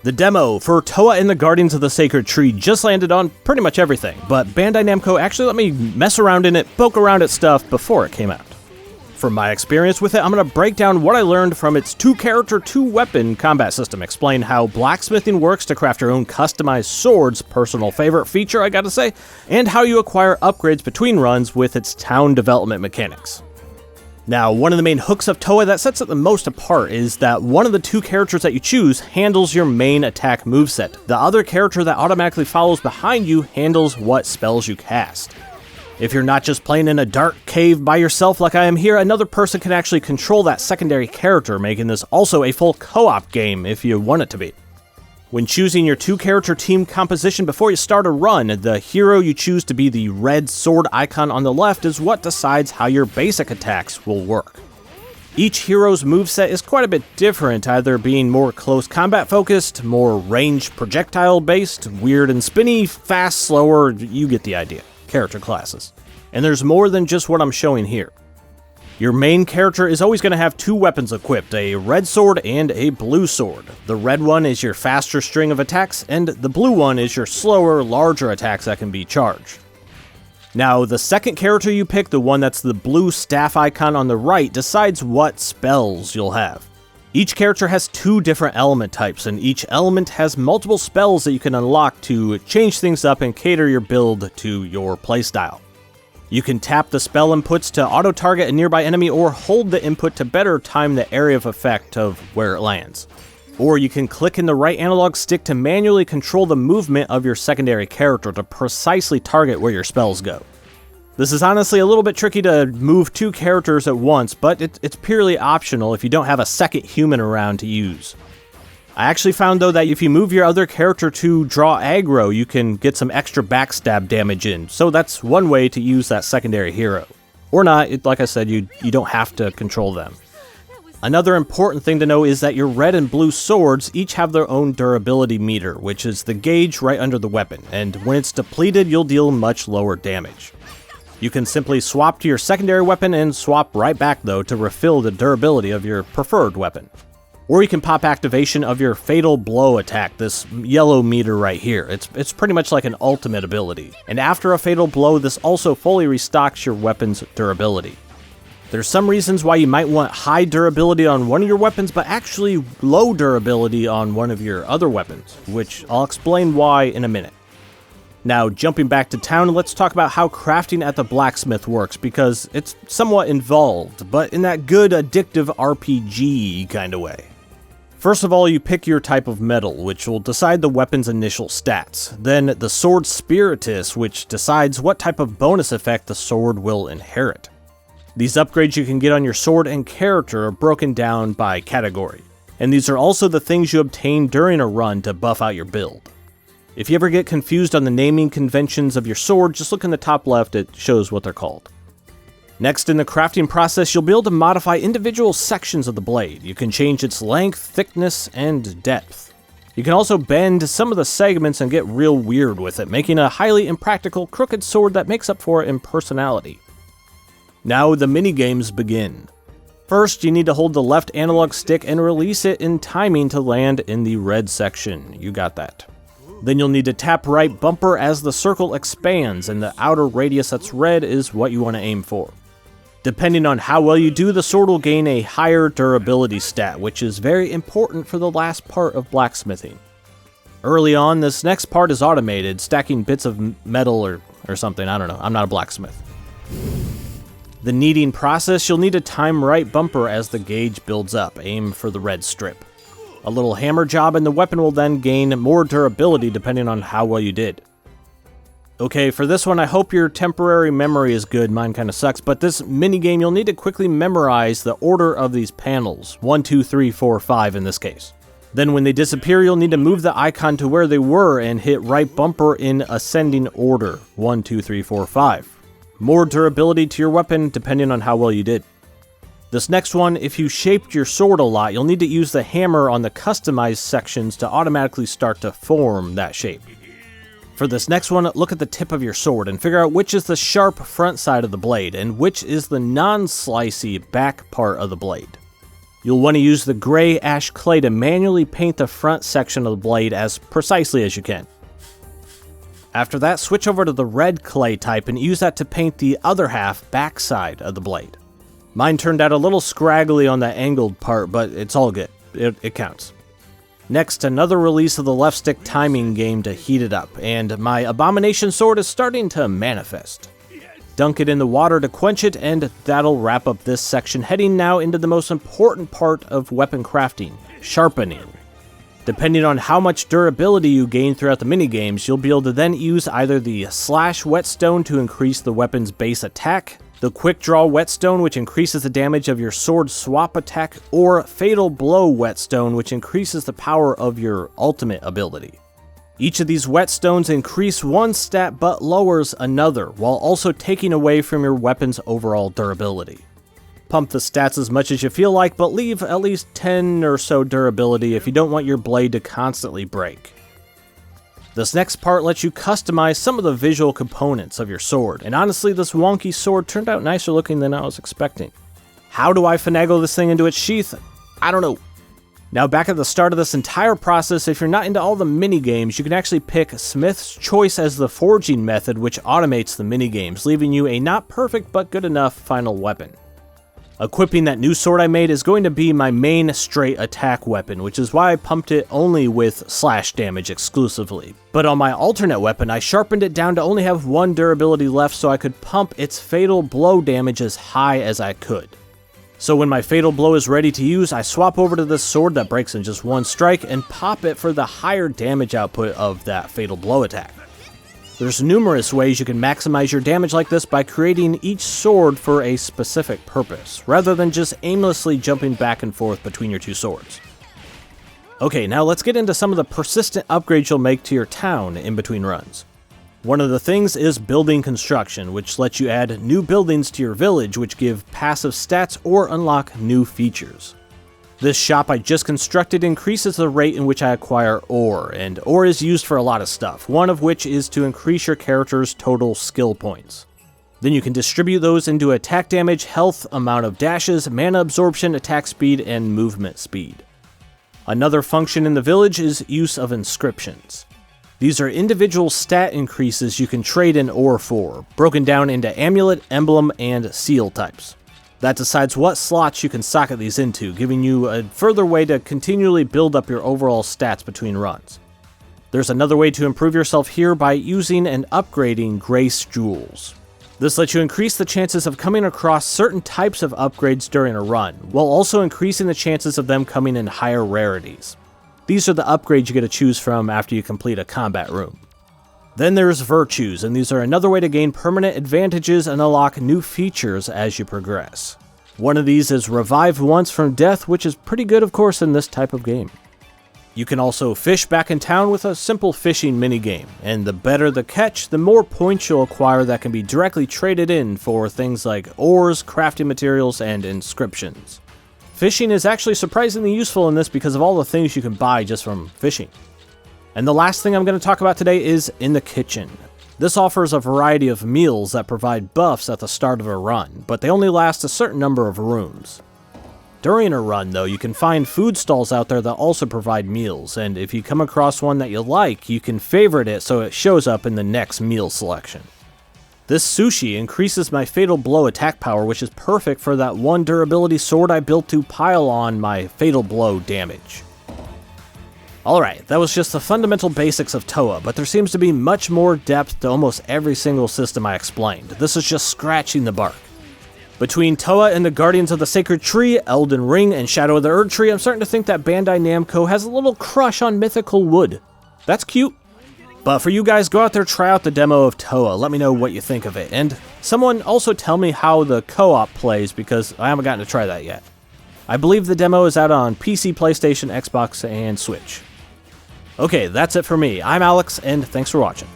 The demo for Towa and the Guardians of the Sacred Tree just landed on pretty much everything, but Bandai Namco actually let me mess around in it, poke around at stuff before it came out. From my experience with it, I'm going to break down what I learned from its 2-character, 2-weapon combat system, explain how blacksmithing works to craft your own customized swords, personal favorite feature I gotta say, and how you acquire upgrades between runs with its town development mechanics. Now, one of the main hooks of Towa that sets it the most apart is that one of the 2 characters that you choose handles your main attack moveset. The other character that automatically follows behind you handles what spells you cast. If you're not just playing in a dark cave by yourself like I am here, another person can actually control that secondary character, making this also a full co-op game if you want it to be. When choosing your 2-character team composition before you start a run, the hero you choose to be the red sword icon on the left is what decides how your basic attacks will work. Each hero's moveset is quite a bit different, either being more close combat focused, more ranged projectile based, weird and spinny, fast, slower, you get the idea. Character classes. And there's more than just what I'm showing here. Your main character is always going to have 2 weapons equipped, a red sword and a blue sword. The red one is your faster string of attacks, and the blue one is your slower, larger attacks that can be charged. Now, the second character you pick, the one that's the blue staff icon on the right, decides what spells you'll have. Each character has 2 different element types, and each element has multiple spells that you can unlock to change things up and cater your build to your playstyle. You can tap the spell inputs to auto-target a nearby enemy or hold the input to better time the area of effect of where it lands. Or you can click in the right analog stick to manually control the movement of your secondary character to precisely target where your spells go. This is honestly a little bit tricky to move 2 characters at once, but it's purely optional if you don't have a second human around to use. I actually found though that if you move your other character to draw aggro, you can get some extra backstab damage in, so that's one way to use that secondary hero. Or not, like I said, you don't have to control them. Another important thing to know is that your red and blue swords each have their own durability meter, which is the gauge right under the weapon, and when it's depleted, you'll deal much lower damage. You can simply swap to your secondary weapon and swap right back though to refill the durability of your preferred weapon. Or you can pop activation of your Fatal Blow attack, this yellow meter right here. It's pretty much like an ultimate ability. And after a Fatal Blow, this also fully restocks your weapon's durability. There's some reasons why you might want high durability on one of your weapons, but actually low durability on one of your other weapons, which I'll explain why in a minute. Now, jumping back to town, let's talk about how crafting at the blacksmith works, because it's somewhat involved, but in that good, addictive RPG kind of way. First of all, you pick your type of metal, which will decide the weapon's initial stats. Then the sword spiritus, which decides what type of bonus effect the sword will inherit. These upgrades you can get on your sword and character are broken down by category, and these are also the things you obtain during a run to buff out your build. If you ever get confused on the naming conventions of your sword, just look in the top left, it shows what they're called. Next, in the crafting process, you'll be able to modify individual sections of the blade. You can change its length, thickness, and depth. You can also bend some of the segments and get real weird with it, making a highly impractical crooked sword that makes up for it in personality. Now the minigames begin. First, you need to hold the left analog stick and release it in timing to land in the red section. You got that. Then you'll need to tap right bumper as the circle expands, and the outer radius that's red is what you want to aim for. Depending on how well you do, the sword will gain a higher durability stat, which is very important for the last part of blacksmithing. Early on, this next part is automated, stacking bits of metal or something, I don't know, I'm not a blacksmith. The kneading process, you'll need to time right bumper as the gauge builds up, aim for the red strip. A little hammer job and the weapon will then gain more durability depending on how well you did. Okay, for this one I hope your temporary memory is good, mine kinda sucks, but this minigame you'll need to quickly memorize the order of these panels, 1, 2, 3, 4, 5 in this case. Then when they disappear you'll need to move the icon to where they were and hit right bumper in ascending order, 1, 2, 3, 4, 5. More durability to your weapon depending on how well you did. This next one, if you shaped your sword a lot, you'll need to use the hammer on the customized sections to automatically start to form that shape. For this next one, look at the tip of your sword and figure out which is the sharp front side of the blade and which is the non-slicey back part of the blade. You'll want to use the gray ash clay to manually paint the front section of the blade as precisely as you can. After that, switch over to the red clay type and use that to paint the other half backside of the blade. Mine turned out a little scraggly on that angled part, but it's all good. It counts. Next, another release of the left stick timing game to heat it up, and my abomination sword is starting to manifest. Dunk it in the water to quench it, and that'll wrap up this section, heading now into the most important part of weapon crafting, sharpening. Depending on how much durability you gain throughout the minigames, you'll be able to then use either the slash whetstone to increase the weapon's base attack, the quick draw whetstone which increases the damage of your sword swap attack, or fatal blow whetstone which increases the power of your ultimate ability. Each of these whetstones increase one stat but lowers another, while also taking away from your weapon's overall durability. Pump the stats as much as you feel like, but leave at least 10 or so durability if you don't want your blade to constantly break. This next part lets you customize some of the visual components of your sword, and honestly this wonky sword turned out nicer looking than I was expecting. How do I finagle this thing into its sheath? I don't know. Now back at the start of this entire process, if you're not into all the minigames, you can actually pick Smith's Choice as the forging method which automates the minigames, leaving you a not perfect but good enough final weapon. Equipping that new sword I made is going to be my main straight attack weapon, which is why I pumped it only with slash damage exclusively. But on my alternate weapon, I sharpened it down to only have one durability left so I could pump its fatal blow damage as high as I could. So when my fatal blow is ready to use, I swap over to this sword that breaks in just one strike and pop it for the higher damage output of that fatal blow attack. There's numerous ways you can maximize your damage like this by creating each sword for a specific purpose, rather than just aimlessly jumping back and forth between your two swords. Okay, now let's get into some of the persistent upgrades you'll make to your town in between runs. One of the things is building construction, which lets you add new buildings to your village which give passive stats or unlock new features. This shop I just constructed increases the rate in which I acquire ore, and ore is used for a lot of stuff, one of which is to increase your character's total skill points. Then you can distribute those into attack damage, health, amount of dashes, mana absorption, attack speed, and movement speed. Another function in the village is use of inscriptions. These are individual stat increases you can trade in ore for, broken down into amulet, emblem, and seal types. That decides what slots you can socket these into, giving you a further way to continually build up your overall stats between runs. There's another way to improve yourself here by using and upgrading Grace Jewels. This lets you increase the chances of coming across certain types of upgrades during a run, while also increasing the chances of them coming in higher rarities. These are the upgrades you get to choose from after you complete a combat room. Then there's Virtues, and these are another way to gain permanent advantages and unlock new features as you progress. One of these is Revive Once from Death, which is pretty good of course in this type of game. You can also fish back in town with a simple fishing minigame, and the better the catch, the more points you'll acquire that can be directly traded in for things like ores, crafting materials, and inscriptions. Fishing is actually surprisingly useful in this because of all the things you can buy just from fishing. And the last thing I'm going to talk about today is in the kitchen. This offers a variety of meals that provide buffs at the start of a run, but they only last a certain number of rooms. During a run though, you can find food stalls out there that also provide meals, and if you come across one that you like, you can favorite it so it shows up in the next meal selection. This sushi increases my fatal blow attack power, which is perfect for that one durability sword I built to pile on my fatal blow damage. Alright, that was just the fundamental basics of Towa, but there seems to be much more depth to almost every single system I explained. This is just scratching the bark. Between Towa and the Guardians of the Sacred Tree, Elden Ring, and Shadow of the Erd Tree, I'm starting to think that Bandai Namco has a little crush on mythical wood. That's cute. But for you guys, go out there, try out the demo of Towa, let me know what you think of it, and someone also tell me how the co-op plays, because I haven't gotten to try that yet. I believe the demo is out on PC, PlayStation, Xbox, and Switch. Okay, that's it for me. I'm Alex, and thanks for watching.